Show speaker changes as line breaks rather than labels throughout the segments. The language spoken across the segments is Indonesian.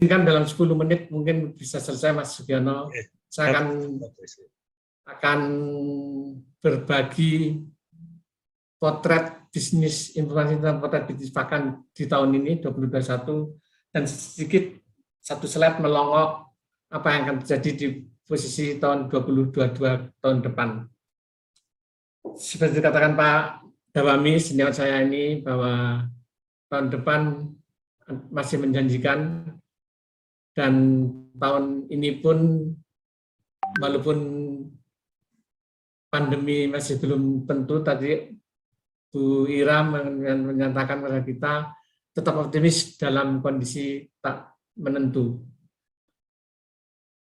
Kan dalam 10 menit mungkin bisa selesai, Mas Sugiono. Saya akan berbagi potret bisnis informasi tentang potret bisnis pakan di tahun ini 2021 dan sedikit satu slide melongok apa yang akan terjadi di posisi tahun 2022 tahun depan. Seperti dikatakan Pak Dawami senior saya ini bahwa tahun depan masih menjanjikan. Dan tahun ini pun walaupun pandemi masih belum tentu, tadi Bu Ira menyatakan kepada kita tetap optimis dalam kondisi tak menentu.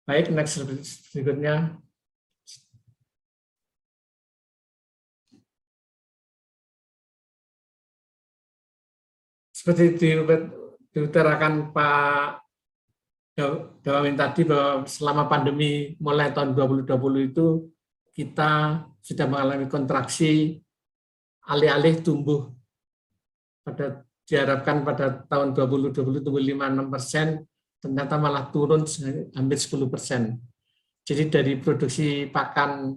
Baik, next berikutnya. Seperti diutarakan Pak Dawamin tadi bahwa selama pandemi mulai tahun 2020 itu kita sudah mengalami kontraksi, alih-alih tumbuh diharapkan pada tahun 2020 tumbuh 5-6%, ternyata malah turun hampir 10%. Jadi dari produksi pakan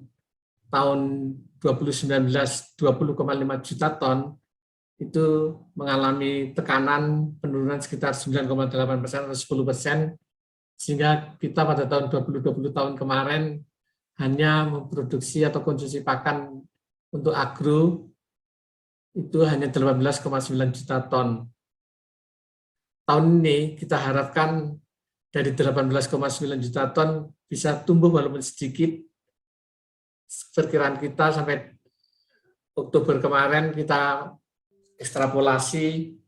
tahun 2019 20,5 juta ton itu mengalami tekanan penurunan sekitar 9,8% atau 10%. Sehingga kita pada tahun 2020 tahun kemarin hanya memproduksi atau konsumsi pakan untuk agro itu hanya 18,9 juta ton. Tahun ini kita harapkan dari 18,9 juta ton bisa tumbuh walaupun sedikit. Perkiraan kita sampai Oktober kemarin kita ekstrapolasi,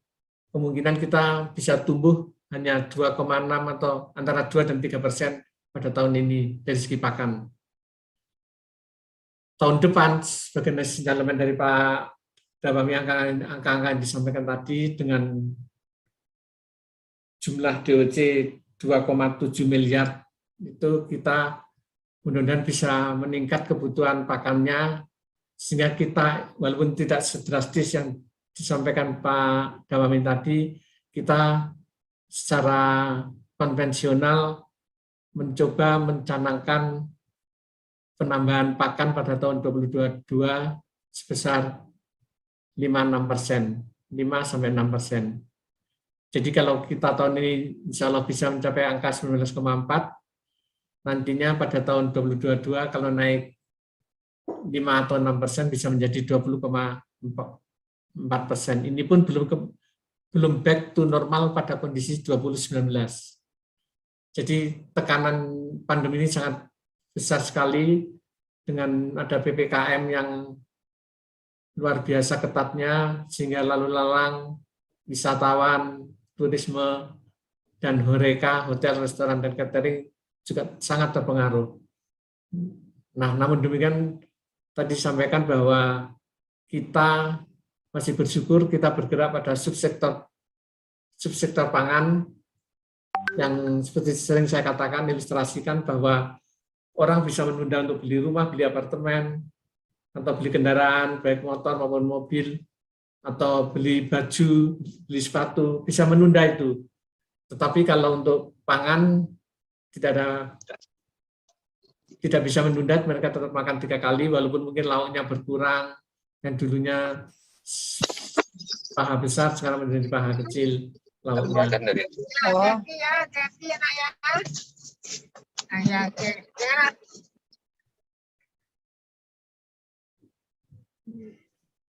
kemungkinan kita bisa tumbuh hanya 2,6 atau antara 2 dan 3% pada tahun ini dari segi pakan. Tahun depan, sebagai sinyalemen dari Pak Dawami, angka-angka yang disampaikan tadi dengan jumlah DOC 2,7 miliar, itu kita mudah-mudahan bisa meningkat kebutuhan pakannya, sehingga kita walaupun tidak sedrastis yang disampaikan Pak Dawami tadi, kita secara konvensional mencoba mencanangkan penambahan pakan pada tahun 2022 sebesar 5-6%, 5-6%. Jadi kalau kita tahun ini insya Allah bisa mencapai angka 19,4, nantinya pada tahun 2022 kalau naik 5 atau 6% bisa menjadi 20,4%. Ini pun belum back to normal pada kondisi 2019. Jadi tekanan pandemi ini sangat besar sekali dengan ada PPKM yang luar biasa ketatnya, sehingga lalu lalang, wisatawan, turisme, dan horeca, hotel, restoran, dan catering juga sangat terpengaruh. Nah, namun demikian tadi disampaikan bahwa kita masih bersyukur kita bergerak pada subsektor pangan yang seperti sering saya katakan, ilustrasikan bahwa orang bisa menunda untuk beli rumah, beli apartemen, atau beli kendaraan, baik motor maupun mobil, atau beli baju, beli sepatu, bisa menunda itu. Tetapi kalau untuk pangan tidak bisa menunda, mereka tetap makan 3 kali, walaupun mungkin lauknya berkurang, yang dulunya paha besar sekarang menjadi paha kecil lauknya.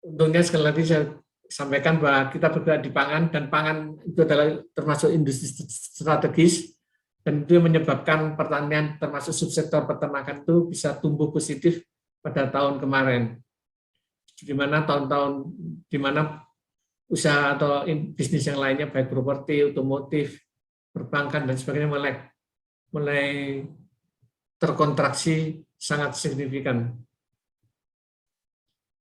Untungnya sekali lagi saya sampaikan bahwa kita bergerak di pangan, dan pangan itu adalah termasuk industri strategis, dan itu menyebabkan pertanian termasuk subsektor peternakan itu bisa tumbuh positif pada tahun kemarin. Di mana tahun-tahun di mana usaha atau bisnis yang lainnya baik properti, otomotif, perbankan dan sebagainya mulai terkontraksi sangat signifikan.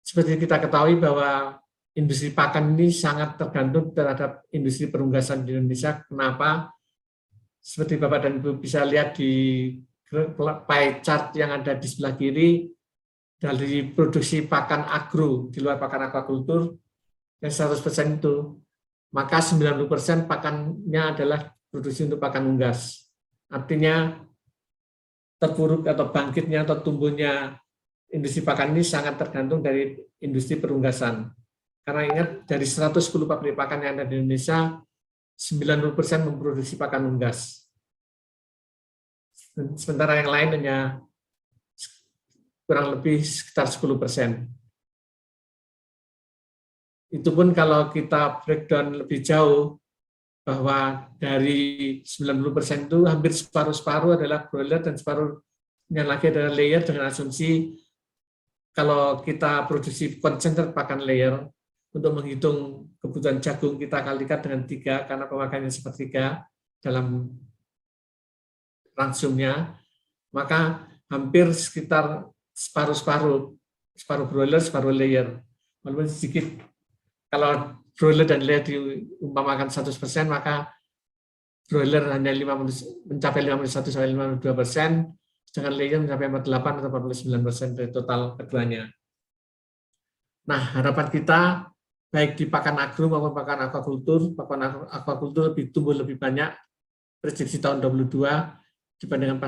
Seperti kita ketahui bahwa industri pakan ini sangat tergantung terhadap industri perunggasan di Indonesia. Kenapa? seperti Bapak dan Ibu bisa lihat di pie chart yang ada di sebelah kiri, dari produksi pakan agro di luar pakan aquaculture yang 100% itu, maka 90% pakannya adalah produksi untuk pakan unggas. Artinya terpuruk atau bangkitnya atau tumbuhnya industri pakan ini sangat tergantung dari industri perunggasan. Karena ingat, dari 110 pabrik pakan yang ada di Indonesia, 90% memproduksi pakan unggas. Sementara yang lain hanya kurang lebih sekitar 10%. Itu pun kalau kita breakdown lebih jauh, bahwa dari 90% itu hampir separuh-separuh adalah broiler dan separuhnya lagi adalah layer, dengan asumsi kalau kita produksi konsentrat pakan layer, untuk menghitung kebutuhan jagung kita kalikan dengan 3 karena pemakaiannya sepertiga dalam langsungnya, maka hampir sekitar separuh-separuh, separuh broiler, separuh layer. Walaupun sedikit, kalau broiler dan layer diumpamakan 100%, maka broiler hanya mencapai 51-52%, sedangkan layer mencapai 48 atau 49% dari total keduanya. Nah, harapan kita, baik di pakan agro maupun pakan aquaculture tumbuh lebih banyak prediksi tahun 2022 dibandingkan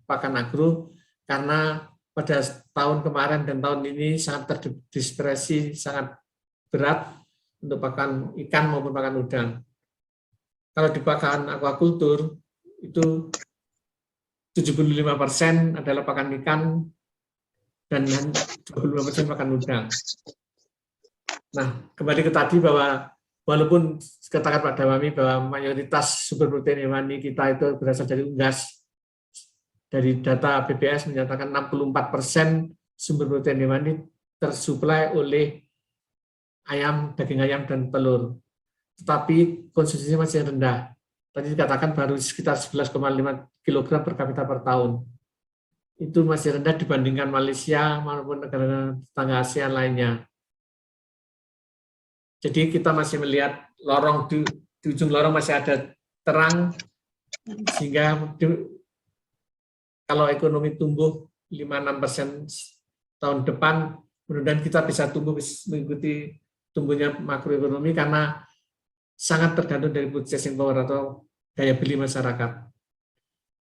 pakan agro, karena pada tahun kemarin dan tahun ini sangat terdispersi, sangat berat untuk pakan ikan maupun pakan udang. Kalau di pakan aquaculture itu 75% adalah pakan ikan dan 25% pakan udang. Nah, kembali ke tadi bahwa walaupun katakan Pak Dawami bahwa mayoritas sumber protein hewani kita itu berasal dari unggas, dari data BPS menyatakan 64% sumber protein hewani tersuplai oleh ayam, daging ayam, dan telur. Tetapi konsumsinya masih rendah. Tadi dikatakan baru sekitar 11,5 kg per kapita per tahun. Itu masih rendah dibandingkan Malaysia maupun negara tetangga ASEAN lainnya. Jadi kita masih melihat lorong di ujung lorong masih ada terang, sehingga kalau ekonomi tumbuh 5-6% tahun depan, mudah-mudahan kita bisa tumbuh mengikuti tumbuhnya makroekonomi, karena sangat tergantung dari purchasing power atau daya beli masyarakat.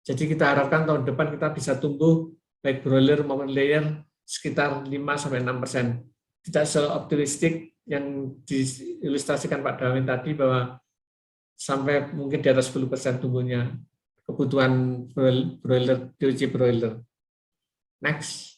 Jadi kita harapkan tahun depan kita bisa tumbuh baik broiler maupun layer sekitar 5-6%. Tidak seoptimistik yang diilustrasikan Pak Dawin tadi, bahwa sampai mungkin di atas 10% tumbuhnya kebutuhan broiler, DOJ broiler. Next.